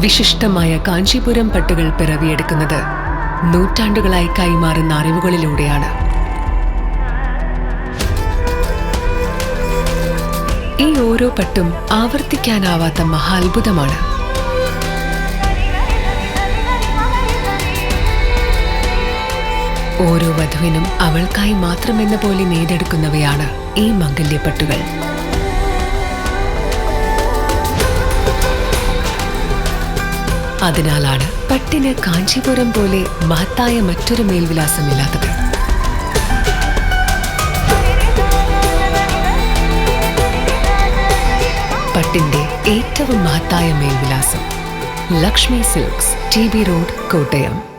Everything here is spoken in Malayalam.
വിശിഷ്ടമായ കാഞ്ചീപുരം പട്ടുകൾ പിറവിയെടുക്കുന്നത് നൂറ്റാണ്ടുകളായി കൈമാറുന്ന അറിവുകളിലൂടെയാണ്. ഈ ഓരോ പട്ടും ആവർത്തിക്കാനാവാത്ത മഹാത്ഭുതമാണ്. ഓരോ വധുവിനും അവൾക്കായി മാത്രമെന്ന പോലെ നെയ്തെടുക്കുന്നവയാണ് ഈ മംഗല്യപ്പട്ടുകൾ. അതിനാലാണ് പട്ടിന് കാഞ്ചീപുരം പോലെ മഹത്തായ മറ്റൊരു മേൽവിലാസമില്ലാത്തത്. പട്ടിന്റെ ഏറ്റവും മഹത്തായ മേൽവിലാസം Lakshmi silks, TB road, Kottayam.